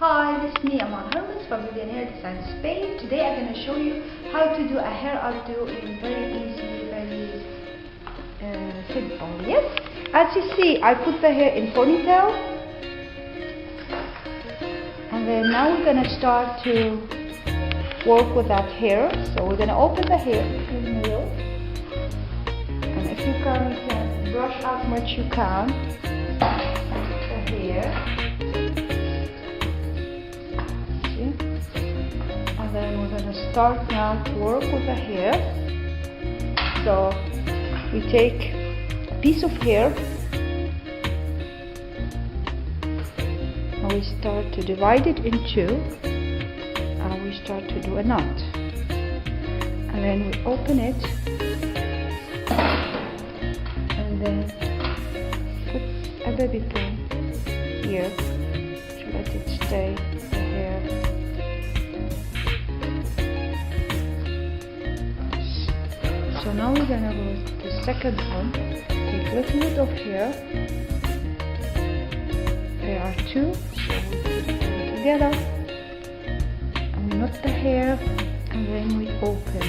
Hi, this is me, Aman Hermits from Vivian Hair Design Spain. Today I'm going to show you how to do a hair outdo in very easy, very simple. Yes? As you see, I put the hair in ponytail. And then now we're going to start to work with that hair. So we're going to open the hair in the middle. And if you can brush as much you can the hair. And then we're going to start now to work with the hair. So we take a piece of hair and we start to divide it in two, and we start to do a knot, and then we open it and then put a baby pin here to let it stay the hair. So now we're gonna go to the second one. Take a little bit of hair. There are two, so we put them together. And we knot the hair, and then we open.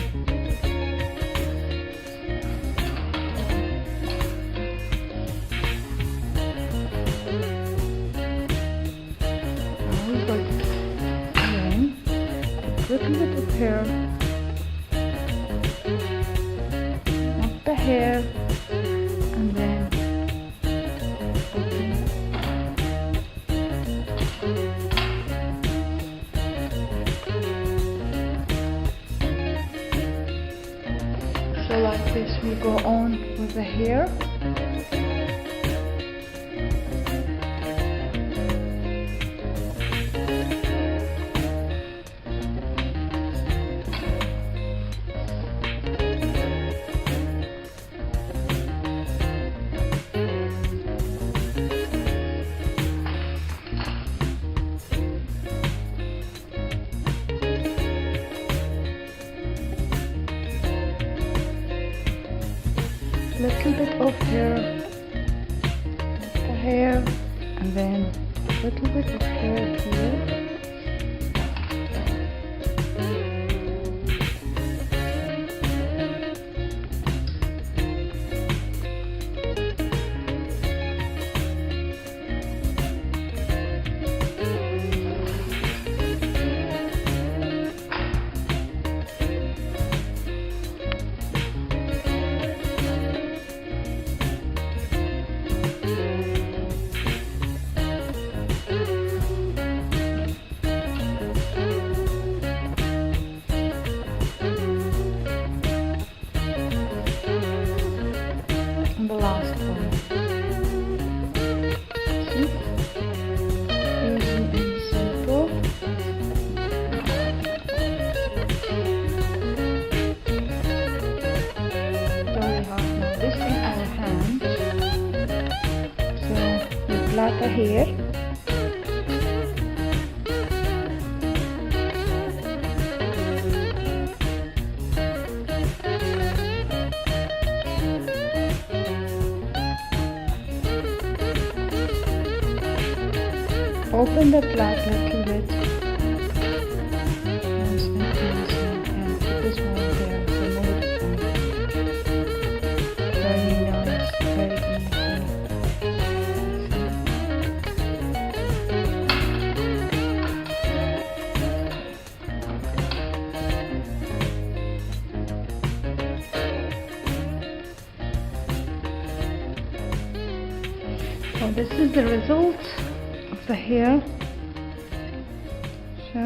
Now we got again a little bit of hair. Hair, and then open. So like this we go on with the hair. Little bit of hair, the hair, and then a little bit of hair here. The last one. See? Easy and simple. So we have now this in our hand. So we plait the hair. Open the plait a little bit. Nice and easy. And put this one there. So move it on. Very nice, very easy. So this is the result of the hair. So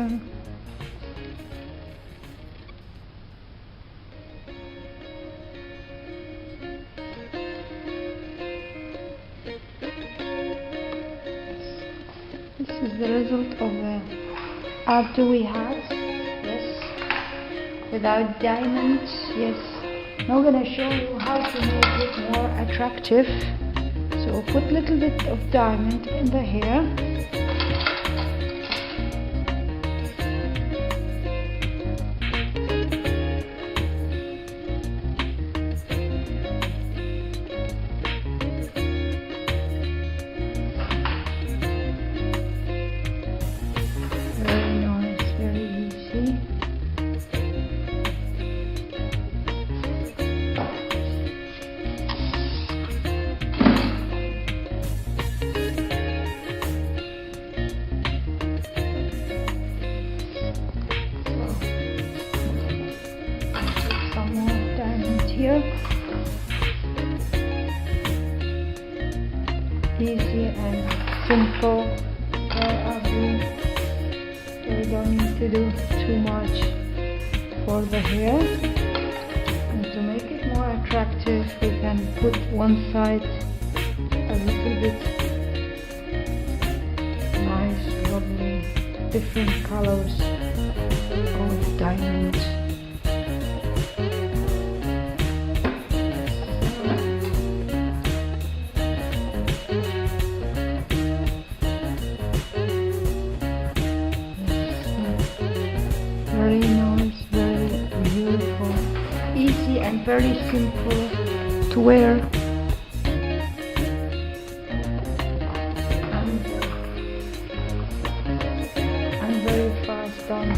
this is the result of the outdo we had. Yes, without diamonds. Yes. Now I'm gonna show you how to make it more attractive. So put a little bit of diamond in the hair. ugly, so we don't need to do too much for the hair. And to make it more attractive, we can put one side a little bit nice, lovely, different colors of diamonds. Very nice, very beautiful, easy and very simple to wear. And very fast done.